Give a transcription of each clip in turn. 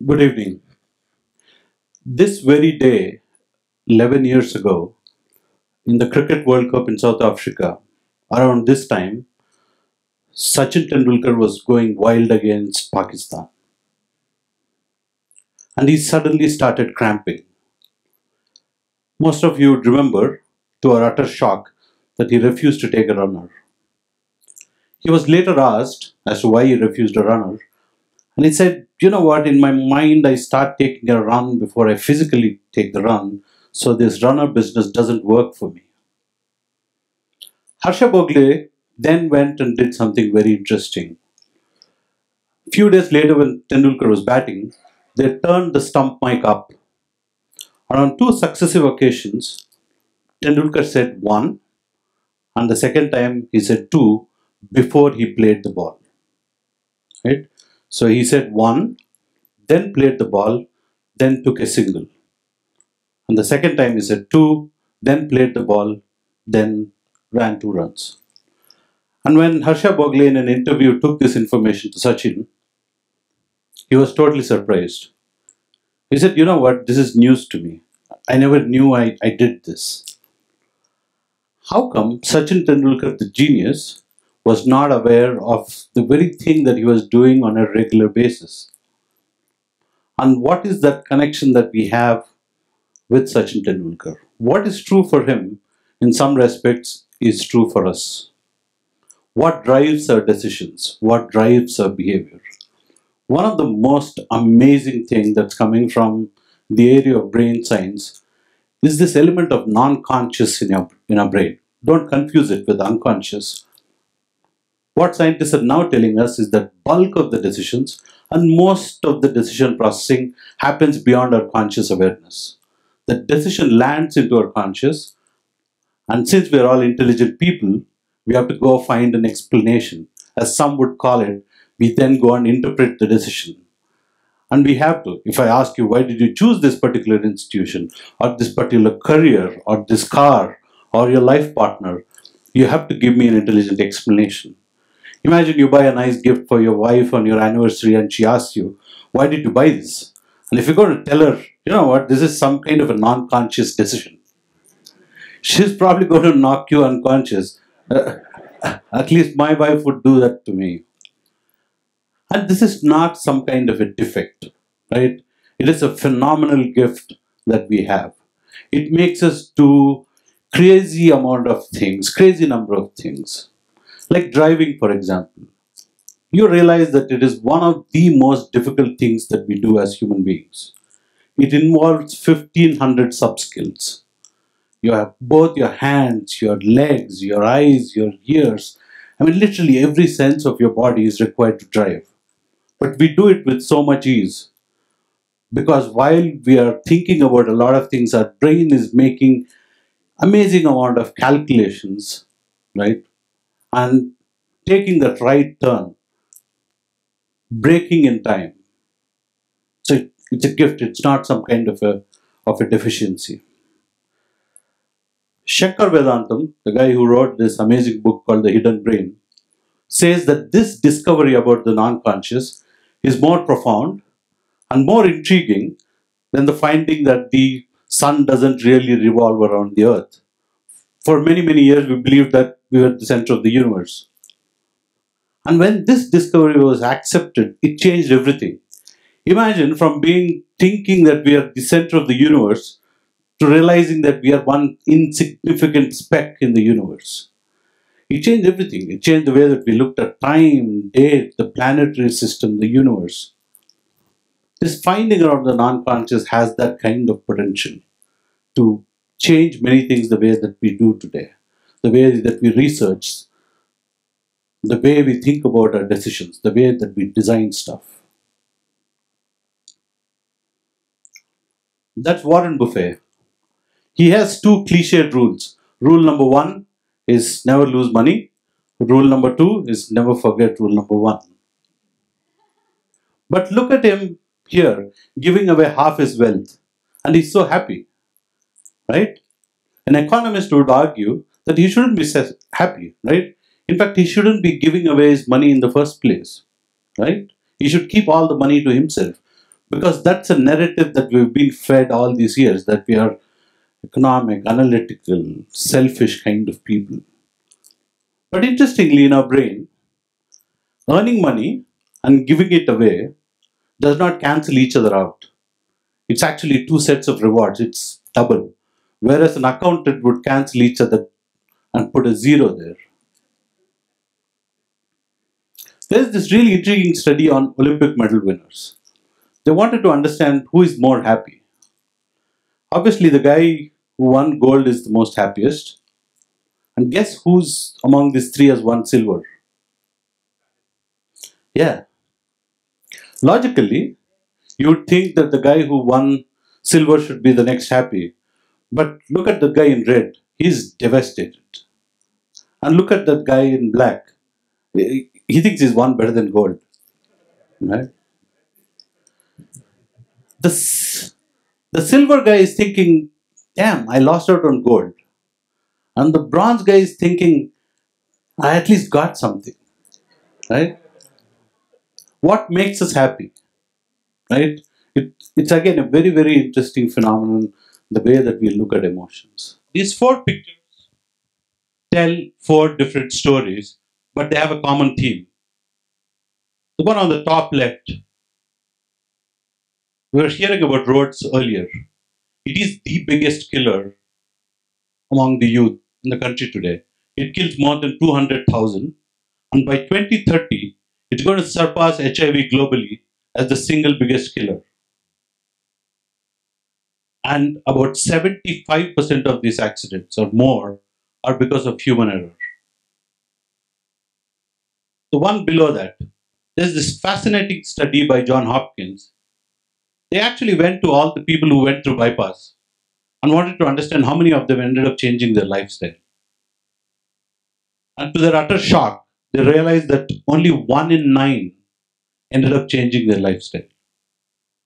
Good evening. This very day, 11 years ago, in the Cricket World Cup in South Africa, around this time, Sachin Tendulkar was going wild against Pakistan. And he suddenly started cramping. Most of you would remember, to our utter shock, that he refused to take a runner. He was later asked as to why he refused a runner. And he said, you know what, in my mind, I start taking a run before I physically take the run. So this runner business doesn't work for me. Harsha Bogle then went and did something very interesting. A few days later, when Tendulkar was batting, they turned the stump mic up. And on two successive occasions, Tendulkar said one, and the second time he said two before he played the ball. Right? So he said one, then played the ball, then took a single. And the second time he said two, then played the ball, then ran 2 runs. And when Harsha Bogle in an interview took this information to Sachin, he was totally surprised. He said, you know what, this is news to me. I never knew I did this. How come Sachin Tendulkar, the genius, was not aware of the very thing that he was doing on a regular basis? And what is that connection that we have with Sachin Tendulkar? What is true for him, in some respects, is true for us. What drives our decisions? What drives our behavior? One of the most amazing things that's coming from the area of brain science is this element of non-conscious in our brain. Don't confuse it with unconscious. What scientists are now telling us is that bulk of the decisions and most of the decision processing happens beyond our conscious awareness. The decision lands into our conscious, and since we are all intelligent people, we have to go find an explanation. As some would call it, we then go and interpret the decision. And we have to. If I ask you, why did you choose this particular institution, or this particular career, or this car, or your life partner, you have to give me an intelligent explanation. Imagine you buy a nice gift for your wife on your anniversary and she asks you, why did you buy this? And if you're going to tell her, you know what, this is some kind of a non-conscious decision, she's probably going to knock you unconscious. At least my wife would do that to me. And this is not some kind of a defect, right? It is a phenomenal gift that we have. It makes us do crazy amount of things, crazy number of things. Like driving, for example. You realize that it is one of the most difficult things that we do as human beings. It involves 1500 sub-skills. You have both your hands, your legs, your eyes, your ears. I mean, literally every sense of your body is required to drive. But we do it with so much ease. Because while we are thinking about a lot of things, our brain is making amazing amount of calculations, right? And taking that right turn, braking in time. So it's a gift, it's not some kind of a deficiency. Shankar Vedantam, the guy who wrote this amazing book called The Hidden Brain, says that this discovery about the non-conscious is more profound and more intriguing than the finding that the sun doesn't really revolve around the earth. For many, many years, we believed that we were at the center of the universe. And when this discovery was accepted, it changed everything. Imagine from thinking that we are the center of the universe to realizing that we are one insignificant speck in the universe. It changed everything. It changed the way that we looked at time, date, the planetary system, the universe. This finding around the non-conscious has that kind of potential to change many things the way that we do today, the way that we research, the way we think about our decisions, the way that we design stuff. That's Warren Buffett. He has 2 cliched rules. Rule number 1 is never lose money. Rule number 2 is never forget rule number 1. But look at him here, giving away half his wealth. And he's so happy, right? An economist would argue that he shouldn't be happy, right? In fact, he shouldn't be giving away his money in the first place, right? He should keep all the money to himself. Because that's a narrative that we've been fed all these years, that we are economic, analytical, selfish kind of people. But interestingly, in our brain, earning money and giving it away does not cancel each other out. It's actually two sets of rewards, it's double. Whereas an accountant would cancel each other and put a zero there. There's this really intriguing study on Olympic medal winners. They wanted to understand who is more happy. Obviously, the guy who won gold is the most happiest. And guess who's among these three has won silver? Yeah. Logically, you would think that the guy who won silver should be the next happy. But look at the guy in red. He's devastated. And look at that guy in black. He thinks he's won better than gold. Right? The, the silver guy is thinking, damn, I lost out on gold. And the bronze guy is thinking, I at least got something. Right? What makes us happy? Right? It's again a very, very interesting phenomenon, the way that we look at emotions. These four pictures tell four different stories, but they have a common theme. The one on the top left, we were hearing about roads earlier. It is the biggest killer among the youth in the country today. It kills more than 200,000, and by 2030, it's going to surpass HIV globally as the single biggest killer. And about 75% of these accidents or more are because of human error. The one below that, there's this fascinating study by Johns Hopkins. They actually went to all the people who went through bypass and wanted to understand how many of them ended up changing their lifestyle. And to their utter shock, they realized that only 1 in 9 ended up changing their lifestyle.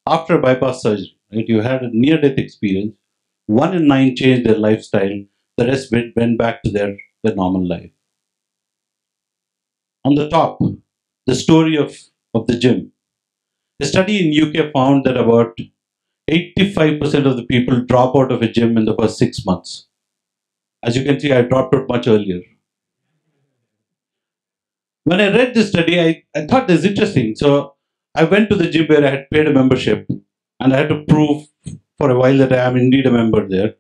After bypass surgery, right, you had a near-death experience, 1 in 9 changed their lifestyle, the rest went back to their normal life. On the top, the story of the gym. A study in UK found that about 85% of the people drop out of a gym in the first 6 months. As you can see, I dropped out much earlier. When I read this study, I thought this is interesting. So I went to the gym where I had paid a membership and I had to prove for a while that I am indeed a member there.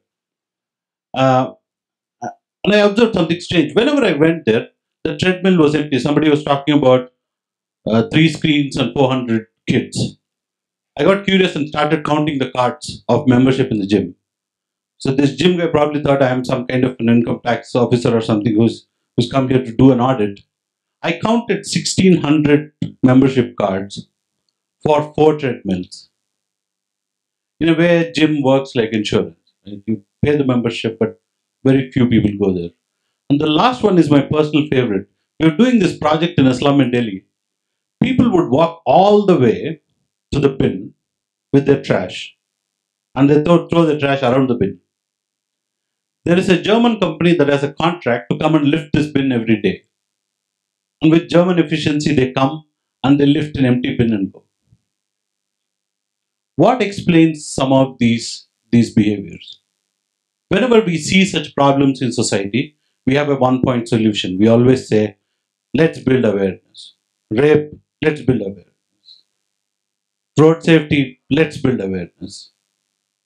And I observed something strange. Whenever I went there, the treadmill was empty. Somebody was talking about 3 screens and 400 kids. I got curious and started counting the cards of membership in the gym. So this gym guy probably thought I am some kind of an income tax officer or something who's come here to do an audit. I counted 1,600 membership cards for 4 treadmills. In a way, gym works like insurance. Right? You pay the membership, but very few people go there. And the last one is my personal favorite. We were doing this project in a slum in Delhi. People would walk all the way to the bin with their trash, and they throw the trash around the bin. There is a German company that has a contract to come and lift this bin every day. And with German efficiency, they come and they lift an empty bin and go. What explains some of these behaviors? Whenever we see such problems in society, we have a one-point solution. We always say, let's build awareness. Rape, let's build awareness. Road safety, let's build awareness.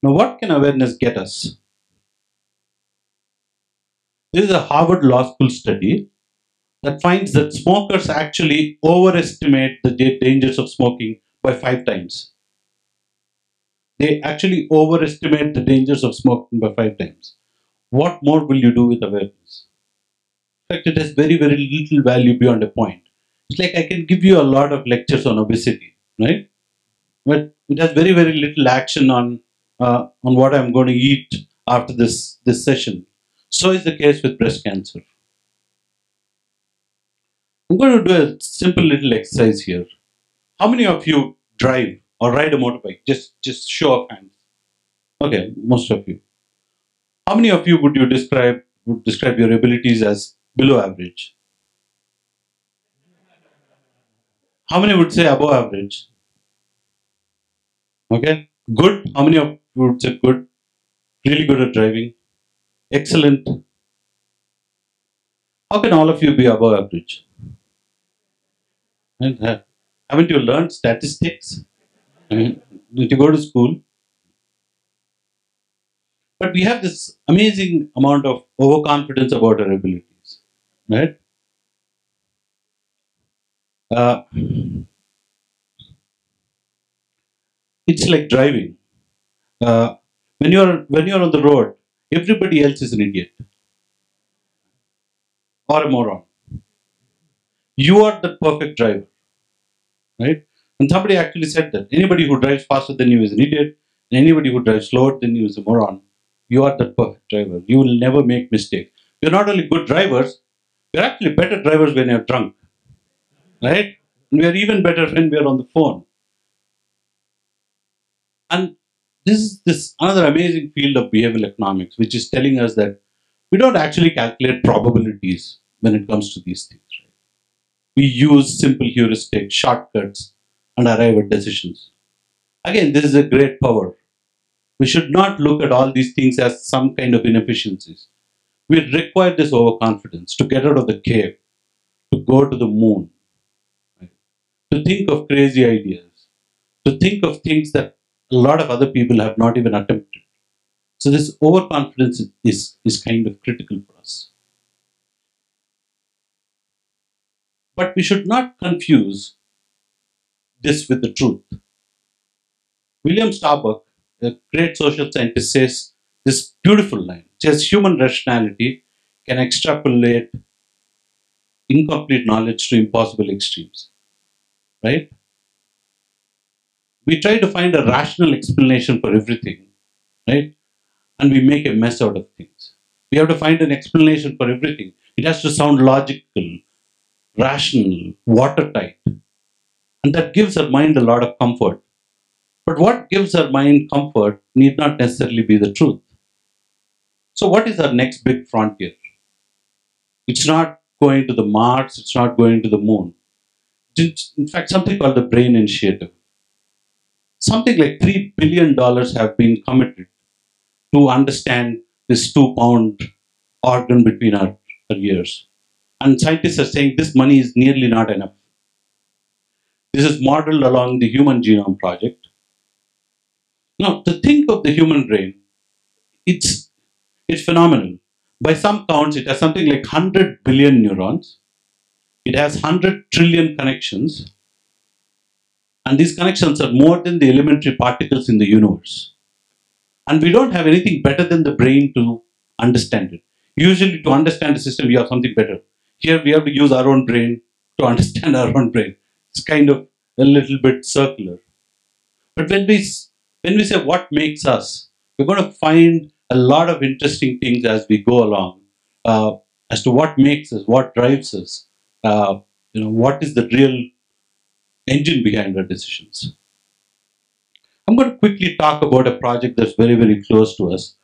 Now, what can awareness get us? This is a Harvard Law School study that finds that smokers actually overestimate the dangers of smoking by 5 times. They actually overestimate the dangers of smoking by 5 times. What more will you do with awareness? In fact, it has very, very little value beyond a point. It's like I can give you a lot of lectures on obesity, right? But it has very, very little action on what I'm going to eat after this session. So is the case with breast cancer. I'm going to do a simple little exercise here. How many of you drive or ride a motorbike? Just show of hands. Okay, most of you. How many of you would describe your abilities as below average? How many would say above average? Okay, good. How many of you would say good? Really good at driving. Excellent. How can all of you be above average? And haven't you learned statistics? I mean, did you go to school? But we have this amazing amount of overconfidence about our abilities, right? Uh, it's like driving. Uh, when you're on the road, everybody else is an idiot or a moron. You are the perfect driver, right? And somebody actually said that anybody who drives faster than you is an idiot, and anybody who drives slower than you is a moron. You are the perfect driver. You will never make mistakes. You're not only good drivers, you're actually better drivers when you're drunk, right? And we are even better when we are on the phone. And this is this another amazing field of behavioral economics, which is telling us that we don't actually calculate probabilities when it comes to these things. Right? We use simple heuristics, shortcuts, and arrive at decisions. Again, this is a great power. We should not look at all these things as some kind of inefficiencies. We require this overconfidence to get out of the cave, to go to the moon, right? To think of crazy ideas, to think of things that a lot of other people have not even attempted. So this overconfidence is kind of critical for us. But we should not confuse this with the truth. William Starbuck, a great social scientist, says this beautiful line. It says human rationality can extrapolate incomplete knowledge to impossible extremes. Right? We try to find a rational explanation for everything, right? And we make a mess out of things. We have to find an explanation for everything. It has to sound logical, rational, watertight. And that gives our mind a lot of comfort. But what gives our mind comfort need not necessarily be the truth. So, what is our next big frontier? It's not going to the Mars, it's not going to the moon. It's, in fact, something called the Brain Initiative. Something like $3 billion have been committed to understand this 2 pound organ between our ears. And scientists are saying this money is nearly not enough. This is modeled along the Human Genome Project. Now, to think of the human brain, it's phenomenal. By some counts, it has something like 100 billion neurons. It has 100 trillion connections. And these connections are more than the elementary particles in the universe. And we don't have anything better than the brain to understand it. Usually, to understand the system, we have something better. Here, we have to use our own brain to understand our own brain. It's kind of a little bit circular. But when we say what makes us, we're going to find a lot of interesting things as we go along, as to what makes us, what drives us, what is the real engine behind our decisions. I'm going to quickly talk about a project that's very, very close to us.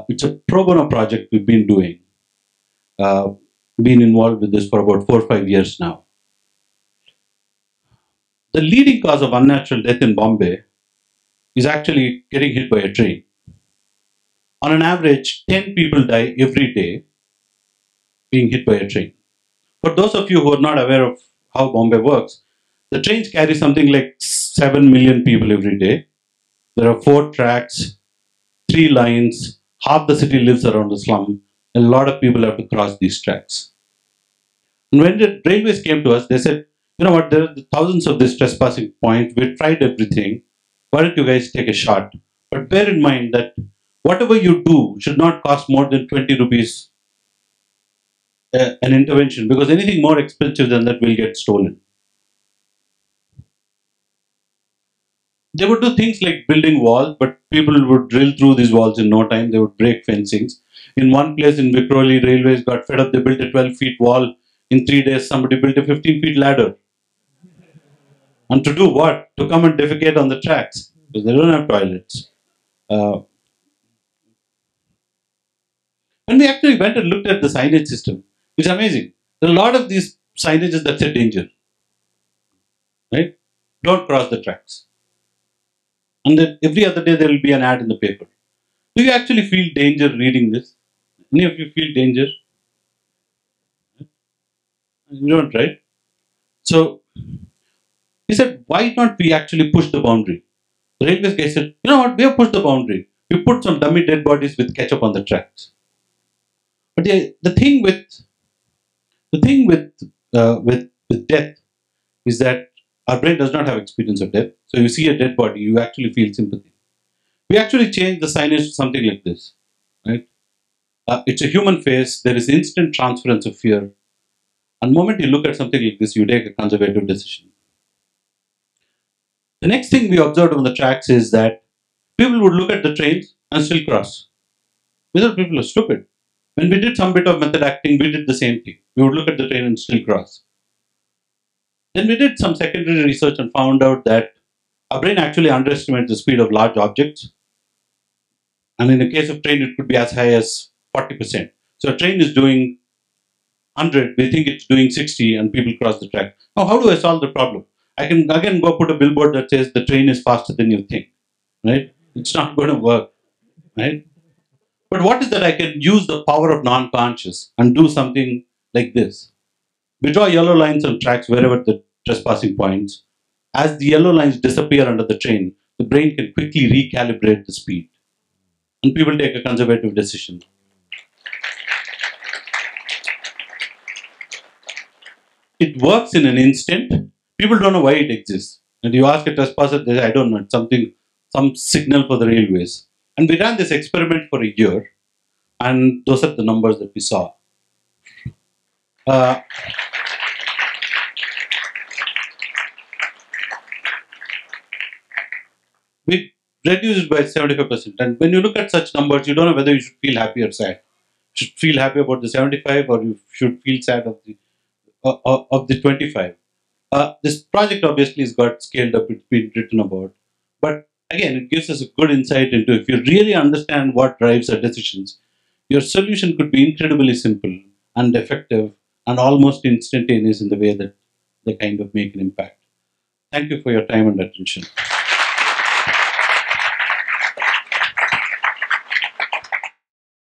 It's a pro bono project we've been doing. Been involved with this for about 4 or 5 years now. The leading cause of unnatural death in Bombay is actually getting hit by a train. On an average, 10 people die every day being hit by a train. For those of you who are not aware of how Bombay works, the trains carry something like 7 million people every day. There are 4 tracks, 3 lines, half the city lives around the slum. A lot of people have to cross these tracks. And when the railways came to us, they said, you know what, there are thousands of these trespassing points. We've tried everything. Why don't you guys take a shot? But bear in mind that whatever you do should not cost more than 20 rupees an intervention, because anything more expensive than that will get stolen. They would do things like building walls, but people would drill through these walls in no time. They would break fencings. In one place in Vikhroli, railways got fed up. They built a 12-feet wall. In 3 days, somebody built a 15-feet ladder. And to do what? To come and defecate on the tracks, because they don't have toilets. When we actually went and looked at the signage system, it's amazing. There are a lot of these signages that say danger, right? Don't cross the tracks. And then every other day there will be an ad in the paper. Do you actually feel danger reading this? Any of you feel danger? You don't, right? So he said, why not we actually push the boundary? The railways guy said, you know what, we have pushed the boundary. We put some dummy dead bodies with ketchup on the tracks. But the thing with death is that our brain does not have experience of death. So you see a dead body, you actually feel sympathy. We actually change the signage to something like this, right? It's a human face. There is instant transference of fear. And the moment you look at something like this, you take a conservative decision. The next thing we observed on the tracks is that people would look at the trains and still cross. We thought people are stupid. When we did some bit of method acting, we did the same thing. We would look at the train and still cross. Then we did some secondary research and found out that our brain actually underestimates the speed of large objects. And in the case of train, it could be as high as 40%. So a train is doing 100, we think it's doing 60, and people cross the track. Now, how do I solve the problem? I can again go put a billboard that says the train is faster than you think, right? It's not going to work, right? But what is that I can use the power of non-conscious and do something like this? We draw yellow lines on tracks wherever the trespassing points. As the yellow lines disappear under the train, the brain can quickly recalibrate the speed. And people take a conservative decision. It works in an instant. People don't know why it exists. And you ask a trespasser, they say, I don't know, it's something, some signal for the railways. And we ran this experiment for a year. And those are the numbers that we saw. We reduced it by 75%. And when you look at such numbers, you don't know whether you should feel happy or sad. You should feel happy about the 75 or you should feel sad of the 25. This project obviously has got scaled up, it's been written about. But again, it gives us a good insight into if you really understand what drives our decisions, your solution could be incredibly simple and effective and almost instantaneous in the way that they kind of make an impact. Thank you for your time and attention.